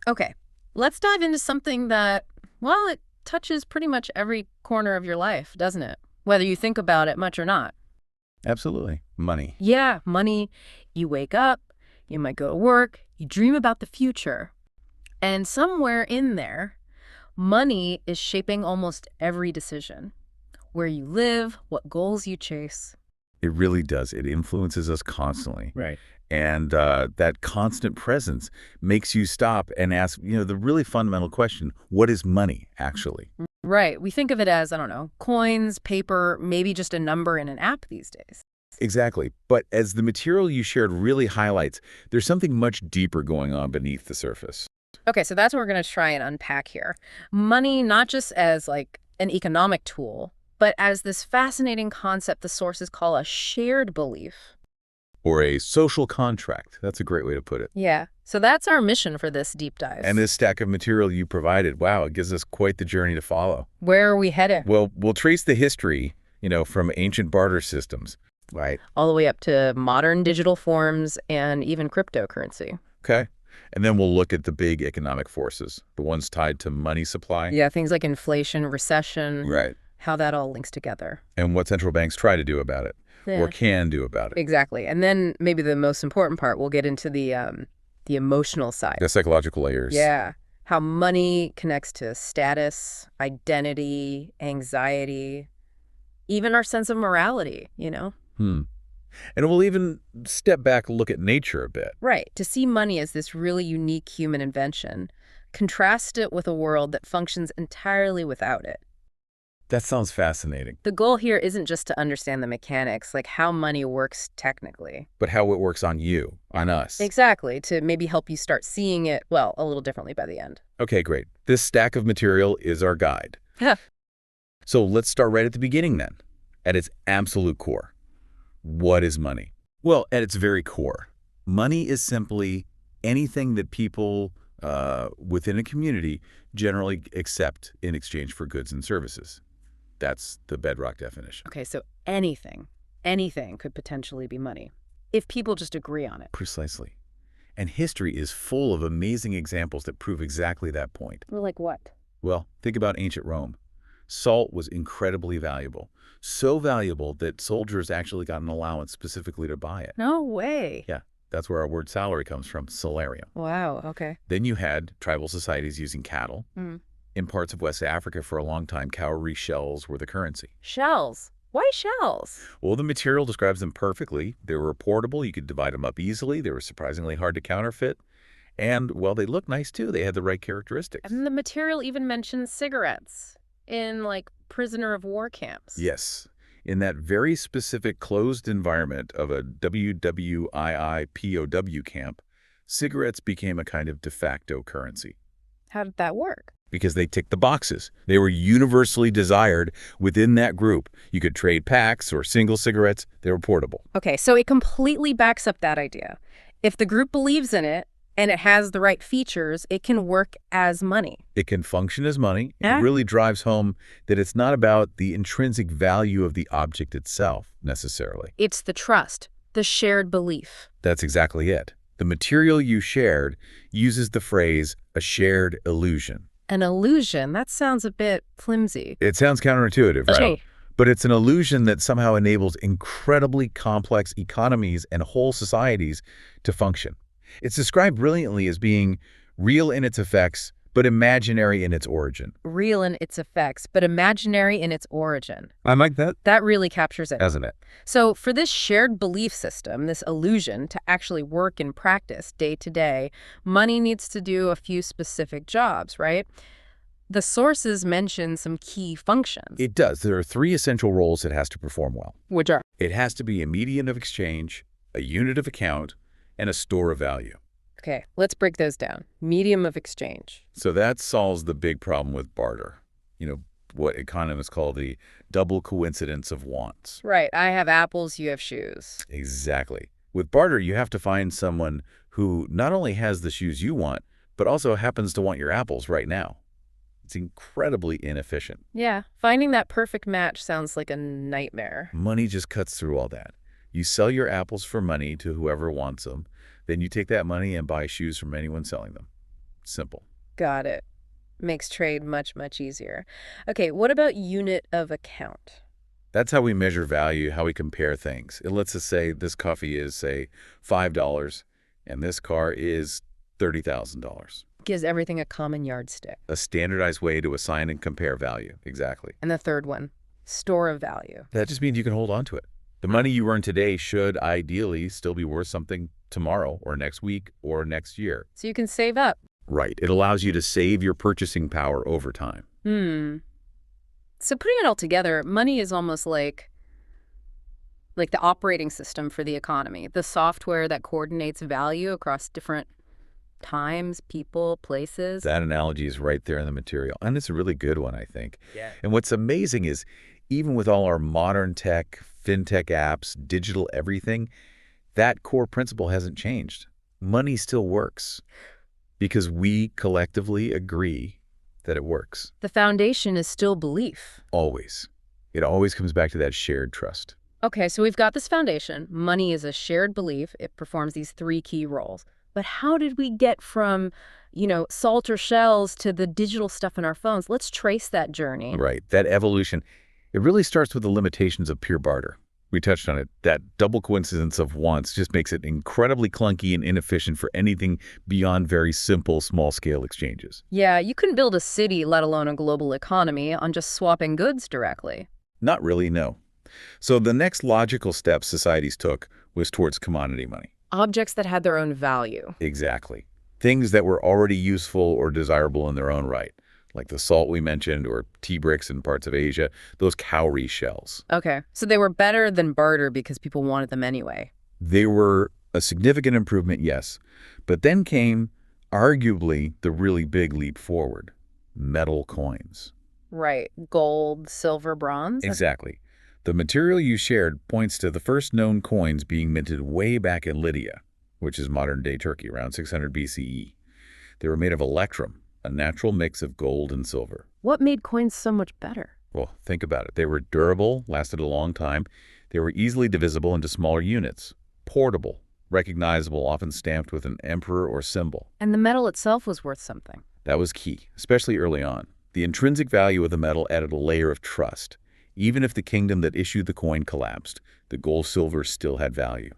Okay, let's dive into something that, well, it touches pretty much every corner of your life, doesn't it? Whether you think about it much or not. Absolutely. Money. Yeah, money. You wake up, you might go to work, you dream about the future. And somewhere in there, money is shaping almost every decision. Where you live, what goals you chase. It really does. It influences us constantly. Right. And that constant presence makes you stop and ask, the really fundamental question, what is money, actually? Right. We think of it as, I don't know, coins, paper, maybe just a number in an app these days. Exactly. But as the material you shared really highlights, there's something much deeper going on beneath the surface. Okay, so that's what we're going to try and unpack here. Money not just as like an economic tool, but as this fascinating concept the sources call a shared belief. Or a social contract. That's a great way to put it. Yeah, so that's our mission for this deep dive. And this stack of material you provided, wow, it gives us quite the journey to follow. Where are we headed? Well, we'll trace the history, from ancient barter systems. Right. All the way up to modern digital forms and even cryptocurrency. Okay. And then we'll look at the big economic forces, the ones tied to money supply. Yeah, things like inflation, recession. Right. How that all links together. And what central banks try to do about it, or can do about it. Exactly. And then maybe the most important part, we'll get into the emotional side. The psychological layers. Yeah. How money connects to status, identity, anxiety, even our sense of morality. And we'll even step back and look at nature a bit. Right. To see money as this really unique human invention, contrast it with a world that functions entirely without it. That sounds fascinating. The goal here isn't just to understand the mechanics, like how money works technically. But how it works on you, on us. Exactly, to maybe help you start seeing it, well, a little differently by the end. Okay, great. This stack of material is our guide. So let's start right at the beginning then, at its absolute core. What is money? Well, at its very core, money is simply anything that people within a community generally accept in exchange for goods and services. That's the bedrock definition. Okay, so anything could potentially be money, if people just agree on it. Precisely. And history is full of amazing examples that prove exactly that point. Well, like what? Well, think about ancient Rome. Salt was incredibly valuable. So valuable that soldiers actually got an allowance specifically to buy it. No way. Yeah, that's where our word salary comes from, salarium. Wow, okay. Then you had tribal societies using cattle. Mm. In parts of West Africa for a long time, cowrie shells were the currency. Shells? Why shells? Well, the material describes them perfectly. They were portable. You could divide them up easily. They were surprisingly hard to counterfeit. And, well, they looked nice, too. They had the right characteristics. And the material even mentions cigarettes in, like, prisoner of war camps. Yes. In that very specific closed environment of a WWII POW camp, cigarettes became a kind of de facto currency. How did that work? Because they ticked the boxes. They were universally desired within that group. You could trade packs or single cigarettes. They were portable. Okay, so it completely backs up that idea. If the group believes in it and it has the right features, it can work as money. It can function as money. Yeah. It really drives home that it's not about the intrinsic value of the object itself, necessarily. It's the trust, the shared belief. That's exactly it. The material you shared uses the phrase, a shared illusion. An illusion? That sounds a bit flimsy. It sounds counterintuitive, right? Okay. But it's an illusion that somehow enables incredibly complex economies and whole societies to function. It's described brilliantly as being real in its effects, but imaginary in its origin. Real in its effects, but imaginary in its origin. I like that. That really captures it. Hasn't it? So for this shared belief system, this illusion, to actually work in practice day to day, money needs to do a few specific jobs, right? The sources mention some key functions. It does. There are three essential roles it has to perform well. Which are? It has to be a medium of exchange, a unit of account, and a store of value. Okay, let's break those down. Medium of exchange. So that solves the big problem with barter. What economists call the double coincidence of wants. Right, I have apples, you have shoes. Exactly. With barter, you have to find someone who not only has the shoes you want, but also happens to want your apples right now. It's incredibly inefficient. Yeah, finding that perfect match sounds like a nightmare. Money just cuts through all that. You sell your apples for money to whoever wants them. Then you take that money and buy shoes from anyone selling them. Simple. Got it. Makes trade much, much easier. Okay, what about unit of account? That's how we measure value, how we compare things. It lets us say this coffee is, say, $5, and this car is $30,000. Gives everything a common yardstick. A standardized way to assign and compare value. Exactly. And the third one, store of value. That just means you can hold on to it. The money you earn today should ideally still be worth something tomorrow or next week or next year. So you can save up. Right. It allows you to save your purchasing power over time. So putting it all together, money is almost like the operating system for the economy, the software that coordinates value across different times, people, places. That analogy is right there in the material, and it's a really good one, I think. Yeah. And what's amazing is even with all our modern tech, fintech apps, digital everything, that core principle hasn't changed. Money still works because we collectively agree that it works. The foundation is still belief. Always. It always comes back to that shared trust. Okay, so we've got this foundation. Money is a shared belief. It performs these three key roles. But how did we get from, salt or shells to the digital stuff in our phones? Let's trace that journey. Right. That evolution, it really starts with the limitations of pure barter. We touched on it. That double coincidence of wants just makes it incredibly clunky and inefficient for anything beyond very simple, small-scale exchanges. Yeah, you couldn't build a city, let alone a global economy, on just swapping goods directly. Not really, no. So the next logical step societies took was towards commodity money. Objects that had their own value. Exactly. Things that were already useful or desirable in their own right, like the salt we mentioned or tea bricks in parts of Asia, those cowrie shells. Okay, so they were better than barter because people wanted them anyway. They were a significant improvement, yes. But then came, arguably, the really big leap forward: metal coins. Right. Gold, silver, bronze? Exactly. The material you shared points to the first known coins being minted way back in Lydia, which is modern-day Turkey, around 600 BCE. They were made of electrum, a natural mix of gold and silver. What made coins so much better? Well, think about it. They were durable, lasted a long time. They were easily divisible into smaller units, portable, recognizable, often stamped with an emperor or symbol. And the metal itself was worth something. That was key, especially early on. The intrinsic value of the metal added a layer of trust. Even if the kingdom that issued the coin collapsed, the gold-silver still had value.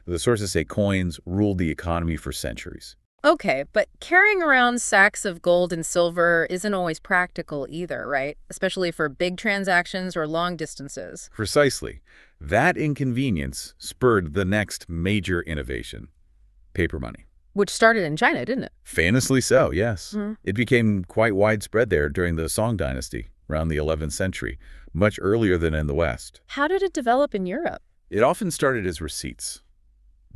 The sources say coins ruled the economy for centuries. Okay, but carrying around sacks of gold and silver isn't always practical either, right? Especially for big transactions or long distances. Precisely. That inconvenience spurred the next major innovation: paper money. Which started in China, didn't it? Famously so, yes. Mm. It became quite widespread there during the Song dynasty, around the 11th century, much earlier than in the West. How did it develop in Europe? It often started as receipts.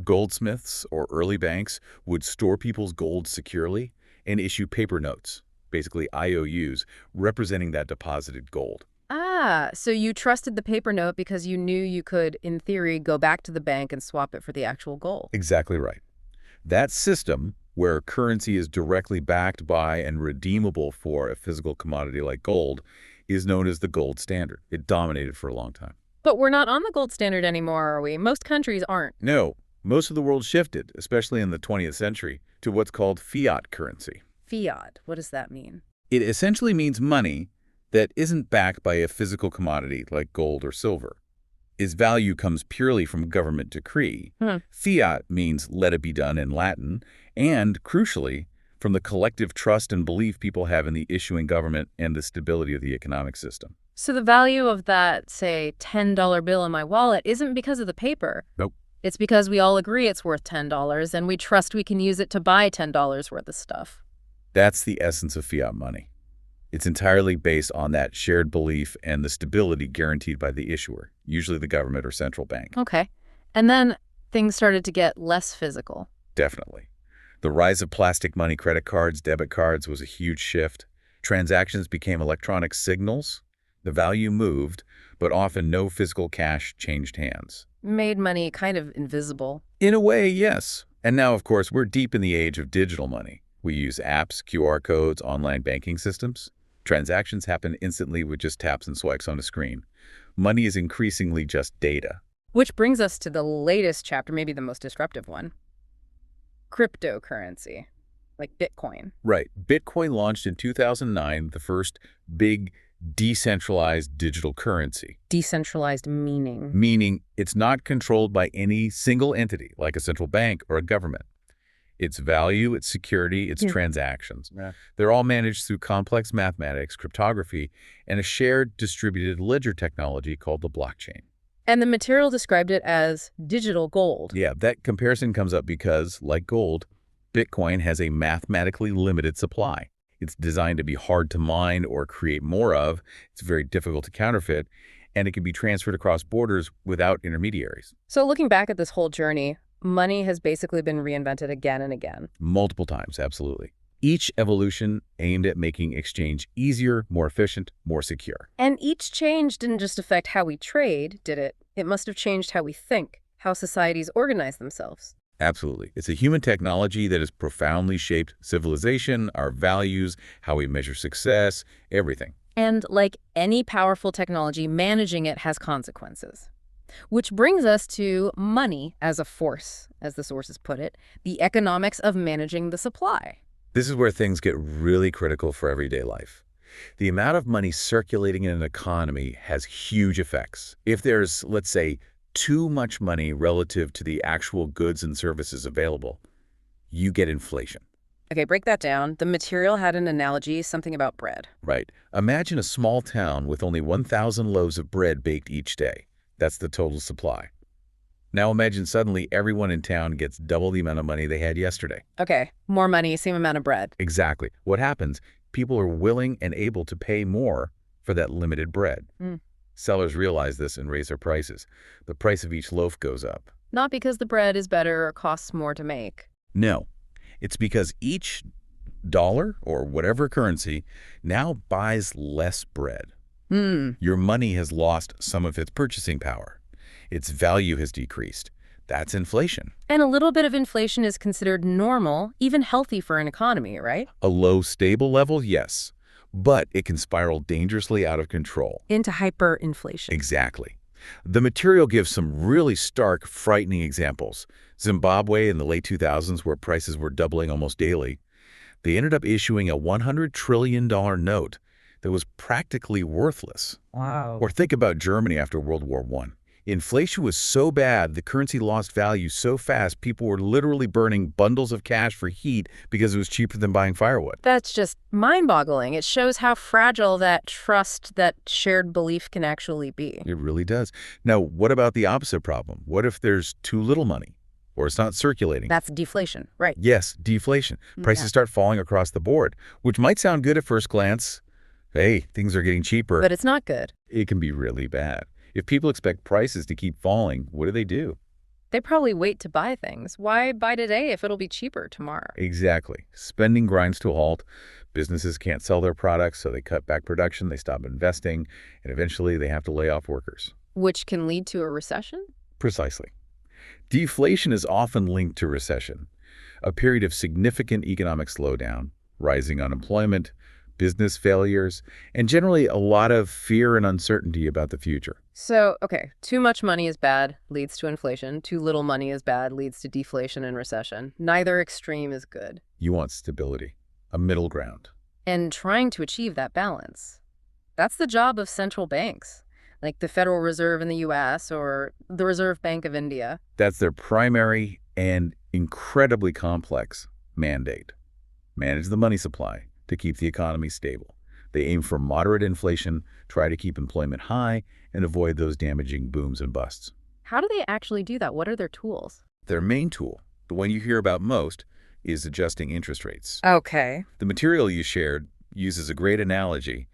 Goldsmiths or early banks would store people's gold securely and issue paper notes, basically IOUs, representing that deposited gold. Ah, so you trusted the paper note because you knew you could, in theory, go back to the bank and swap it for the actual gold. Exactly right. That system, where currency is directly backed by and redeemable for a physical commodity like gold, is known as the gold standard. It dominated for a long time. But we're not on the gold standard anymore, are we? Most countries aren't. No, most of the world shifted, especially in the 20th century, to what's called fiat currency. Fiat, what does that mean? It essentially means money that isn't backed by a physical commodity like gold or silver. Its value comes purely from government decree. Fiat means let it be done in Latin, and, crucially, from the collective trust and belief people have in the issuing government and the stability of the economic system. So the value of that, say, $10 bill in my wallet isn't because of the paper. Nope. It's because we all agree it's worth $10 and we trust we can use it to buy $10 worth of stuff. That's the essence of fiat money. It's entirely based on that shared belief and the stability guaranteed by the issuer, usually the government or central bank. Okay. And then things started to get less physical. Definitely. The rise of plastic money, credit cards, debit cards was a huge shift. Transactions became electronic signals. The value moved, but often no physical cash changed hands. Made money kind of invisible. In a way, yes. And now, of course, we're deep in the age of digital money. We use apps, QR codes, online banking systems. Transactions happen instantly with just taps and swipes on a screen. Money is increasingly just data. Which brings us to the latest chapter, maybe the most disruptive one. Cryptocurrency. like Bitcoin. Right. Bitcoin launched in 2009, the first big decentralized digital currency. Decentralized meaning. Meaning it's not controlled by any single entity, like a central bank or a government. Its value, its security, its transactions. Yeah. They're all managed through complex mathematics, cryptography, and a shared distributed ledger technology called the blockchain. And the material described it as digital gold. Yeah, that comparison comes up because, like gold, Bitcoin has a mathematically limited supply. It's designed to be hard to mine or create more of. It's very difficult to counterfeit, and it can be transferred across borders without intermediaries. So looking back at this whole journey, money has basically been reinvented again and again. Multiple times, absolutely. Each evolution aimed at making exchange easier, more efficient, more secure. And each change didn't just affect how we trade, did it? It must have changed how we think, how societies organize themselves. Absolutely. It's a human technology that has profoundly shaped civilization, our values, how we measure success, everything. And like any powerful technology, managing it has consequences. Which brings us to money as a force, as the sources put it, the economics of managing the supply. This is where things get really critical for everyday life. The amount of money circulating in an economy has huge effects. If there's, let's say, too much money relative to the actual goods and services available, you get inflation. Okay, break that down. The material had an analogy, something about bread. Right. Imagine a small town with only 1,000 loaves of bread baked each day. That's the total supply. Now imagine suddenly everyone in town gets double the amount of money they had yesterday. Okay, more money, same amount of bread. Exactly. What happens? People are willing and able to pay more for that limited bread. Sellers realize this and raise their prices. The price of each loaf goes up. Not because the bread is better or costs more to make. No. It's because each dollar or whatever currency now buys less bread. Your money has lost some of its purchasing power. Its value has decreased. That's inflation. And a little bit of inflation is considered normal, even healthy for an economy, right? A low, stable level, yes. But it can spiral dangerously out of control. Into hyperinflation. Exactly. The material gives some really stark, frightening examples. Zimbabwe in the late 2000s, where prices were doubling almost daily, they ended up issuing a $100 trillion note that was practically worthless. Wow. Or think about Germany after World War I. Inflation was so bad, the currency lost value so fast, people were literally burning bundles of cash for heat because it was cheaper than buying firewood. That's just mind-boggling. It shows how fragile that trust, that shared belief can actually be. It really does. Now, what about the opposite problem? What if there's too little money? Or it's not circulating? That's deflation, right? Yes, deflation. Prices start falling across the board, which might sound good at first glance. Hey, things are getting cheaper. But it's not good. It can be really bad. If people expect prices to keep falling, what do? They probably wait to buy things. Why buy today if it'll be cheaper tomorrow? Exactly. Spending grinds to a halt. Businesses can't sell their products, so they cut back production, they stop investing, and eventually they have to lay off workers. Which can lead to a recession? Precisely. Deflation is often linked to recession, a period of significant economic slowdown, rising unemployment, business failures, and generally a lot of fear and uncertainty about the future. So, okay, too much money is bad, leads to inflation. Too little money is bad, leads to deflation and recession. Neither extreme is good. You want stability, a middle ground. And trying to achieve that balance. That's the job of central banks, like the Federal Reserve in the U.S. or the Reserve Bank of India. That's their primary and incredibly complex mandate. Manage the money supply to keep the economy stable. They aim for moderate inflation, try to keep employment high, and avoid those damaging booms and busts. How do they actually do that? What are their tools? Their main tool, the one you hear about most, is adjusting interest rates. Okay. The material you shared uses a great analogy.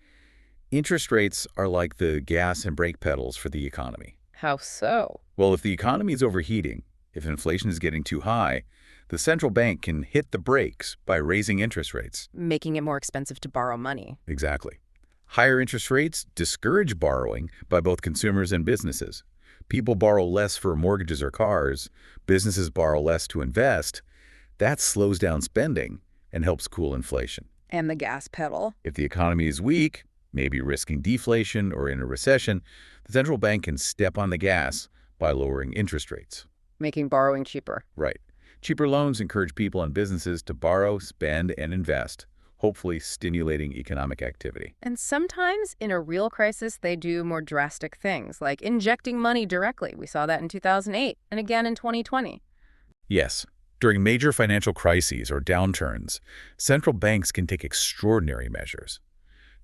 Interest rates are like the gas and brake pedals for the economy. How so? Well, if the economy is overheating, if inflation is getting too high, the central bank can hit the brakes by raising interest rates. Making it more expensive to borrow money. Exactly. Higher interest rates discourage borrowing by both consumers and businesses. People borrow less for mortgages or cars. Businesses borrow less to invest. That slows down spending and helps cool inflation. And the gas pedal. If the economy is weak, maybe risking deflation or in a recession, the central bank can step on the gas by lowering interest rates. Making borrowing cheaper. Right. Cheaper loans encourage people and businesses to borrow, spend, and invest, hopefully stimulating economic activity. And sometimes in a real crisis, they do more drastic things, like injecting money directly. We saw that in 2008 and again in 2020. Yes, during major financial crises or downturns, central banks can take extraordinary measures.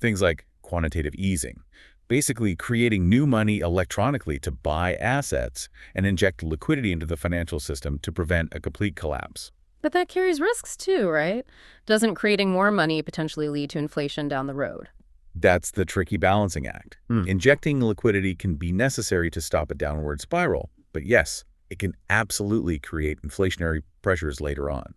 Things like quantitative easing, basically creating new money electronically to buy assets and inject liquidity into the financial system to prevent a complete collapse. But that carries risks too, right? Doesn't creating more money potentially lead to inflation down the road? That's the tricky balancing act. Injecting liquidity can be necessary to stop a downward spiral, but yes, it can absolutely create inflationary pressures later on.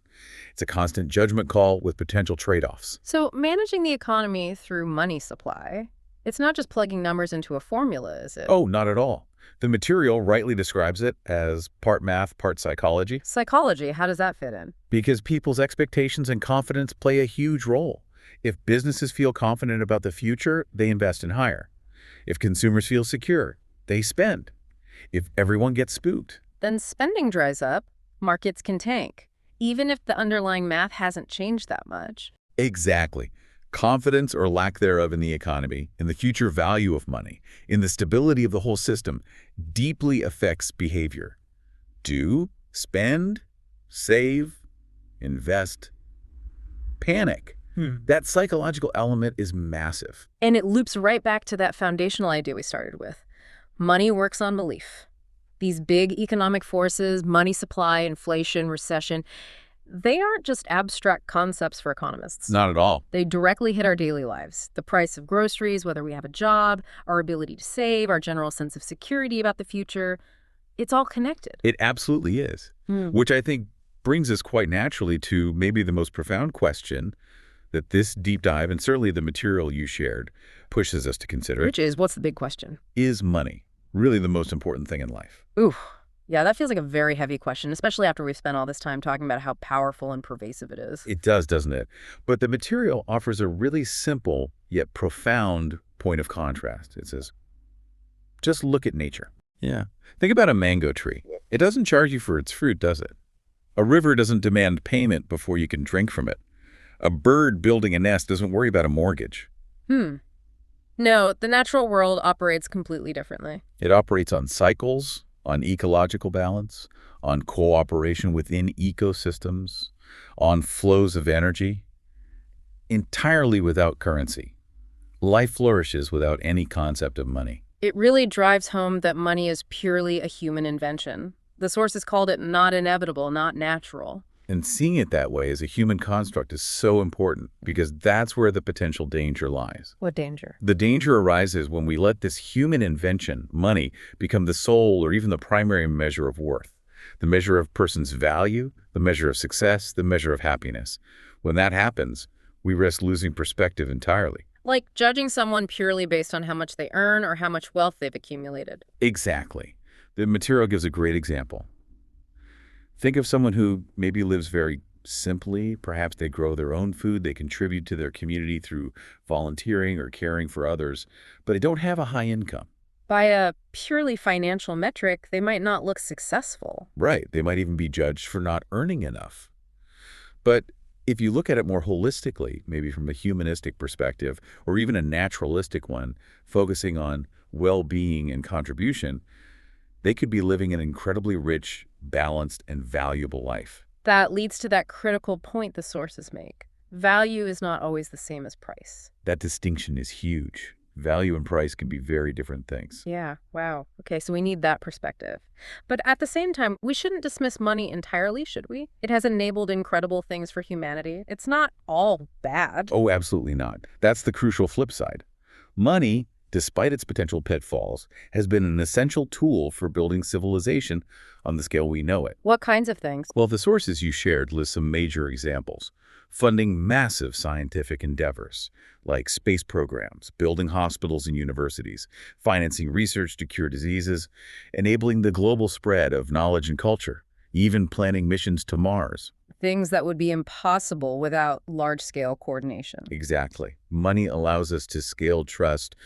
It's a constant judgment call with potential trade-offs. So managing the economy through money supply, it's not just plugging numbers into a formula, is it? Oh, not at all. The material rightly describes it as part math, part psychology. Psychology, how does that fit in? Because people's expectations and confidence play a huge role. If businesses feel confident about the future, they invest and hire. If consumers feel secure, they spend. If everyone gets spooked, Then spending dries up, markets can tank, even if the underlying math hasn't changed that much. exactly. Confidence or lack thereof in the economy, in the future value of money, in the stability of the whole system, deeply affects behavior. Do, spend, save, invest, panic. That psychological element is massive. And it loops right back to that foundational idea we started with. Money works on belief. These big economic forces, money supply, inflation, recession, they aren't just abstract concepts for economists. Not at all. They directly hit our daily lives. The price of groceries, whether we have a job, our ability to save, our general sense of security about the future. It's all connected. It absolutely is, which I think brings us quite naturally to maybe the most profound question that this deep dive, and certainly the material you shared, pushes us to consider. Which is, what's the big question? Is money really the most important thing in life? Ooh, yeah, that feels like a very heavy question, especially after we've spent all this time talking about how powerful and pervasive it is. It does, doesn't it? But the material offers a really simple yet profound point of contrast. It says, just look at nature. Yeah. Think about a mango tree. It doesn't charge you for its fruit, does it? A river doesn't demand payment before you can drink from it. A bird building a nest doesn't worry about a mortgage. No, the natural world operates completely differently. It operates on cycles, on ecological balance, on cooperation within ecosystems, on flows of energy, entirely without currency. Life flourishes without any concept of money. It really drives home that money is purely a human invention. The sources called it not inevitable, not natural. And seeing it that way as a human construct is so important because that's where the potential danger lies. What danger? The danger arises when we let this human invention, money, become the sole or even the primary measure of worth, the measure of a person's value, the measure of success, the measure of happiness. When that happens, we risk losing perspective entirely. Like judging someone purely based on how much they earn or how much wealth they've accumulated. Exactly. The material gives a great example. Think of someone who maybe lives very simply. Perhaps they grow their own food, they contribute to their community through volunteering or caring for others, but they don't have a high income. By a purely financial metric, they might not look successful. Right. They might even be judged for not earning enough. But if you look at it more holistically, maybe from a humanistic perspective, or even a naturalistic one, focusing on well-being and contribution, they could be living an incredibly rich, balanced, and valuable life. That leads to that critical point the sources make. Value is not always the same as price. That distinction is huge. Value and price can be very different things. Yeah, wow. Okay, so we need that perspective. But at the same time, we shouldn't dismiss money entirely, should we? It has enabled incredible things for humanity. It's not all bad. Oh, absolutely not. That's the crucial flip side. Money, despite its potential pitfalls, has been an essential tool for building civilization on the scale we know it. What kinds of things? Well, the sources you shared list some major examples. Funding massive scientific endeavors, like space programs, building hospitals and universities, financing research to cure diseases, enabling the global spread of knowledge and culture, even planning missions to Mars. Things that would be impossible without large-scale coordination. Exactly. Money allows us to scale trust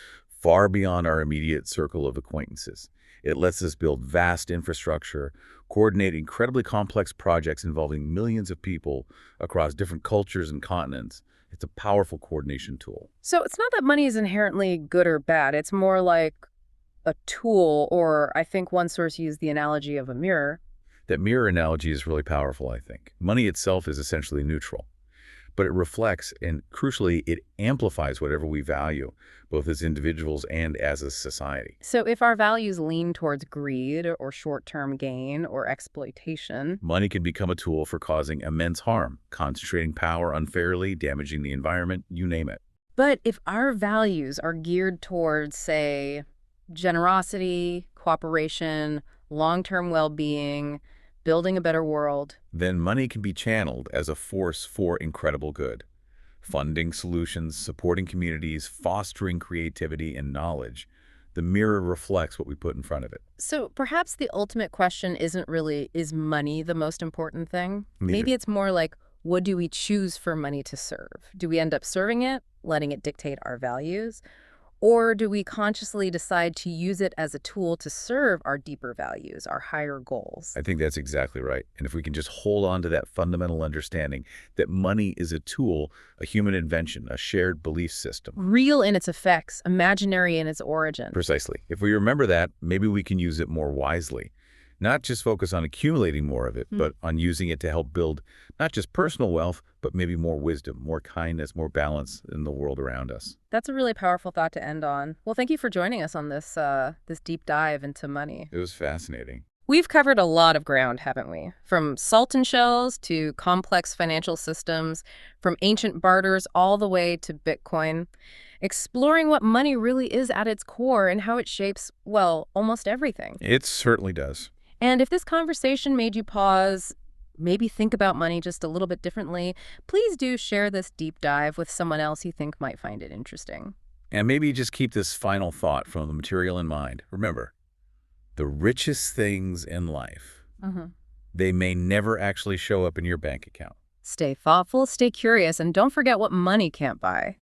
far beyond our immediate circle of acquaintances. It lets us build vast infrastructure, coordinate incredibly complex projects involving millions of people across different cultures and continents. It's a powerful coordination tool. So it's not that money is inherently good or bad. It's more like a tool, or I think one source used the analogy of a mirror. That mirror analogy is really powerful, I think. Money itself is essentially neutral, but it reflects and, crucially, it amplifies whatever we value, both as individuals and as a society. So if our values lean towards greed or short-term gain or exploitation, Money can become a tool for causing immense harm, concentrating power unfairly, damaging the environment, you name it. but if our values are geared towards, say, generosity, cooperation, long-term well-being, building a better world. Then money can be channeled as a force for incredible good, funding solutions, supporting communities, fostering creativity and knowledge. The mirror reflects what we put in front of it. So perhaps the ultimate question isn't really, is money the most important thing? Neither. Maybe it's more like, what do we choose for money to serve? Do we end up serving it, letting it dictate our values? Or do we consciously decide to use it as a tool to serve our deeper values, our higher goals? I think that's exactly right. And if we can just hold on to that fundamental understanding that money is a tool, a human invention, a shared belief system. Real in its effects, imaginary in its origin. Precisely. If we remember that, maybe we can use it more wisely. Not just focus on accumulating more of it, but on using it to help build not just personal wealth, but maybe more wisdom, more kindness, more balance in the world around us. That's a really powerful thought to end on. Well, thank you for joining us on this deep dive into money. It was fascinating. We've covered a lot of ground, haven't we? From salt and shells to complex financial systems, from ancient barters all the way to Bitcoin, exploring what money really is at its core and how it shapes, well, almost everything. It certainly does. And if this conversation made you pause, maybe think about money just a little bit differently, please do share this deep dive with someone else you think might find it interesting. And maybe just keep this final thought from the material in mind. Remember, the richest things in life, they may never actually show up in your bank account. Stay thoughtful, stay curious, and don't forget what money can't buy.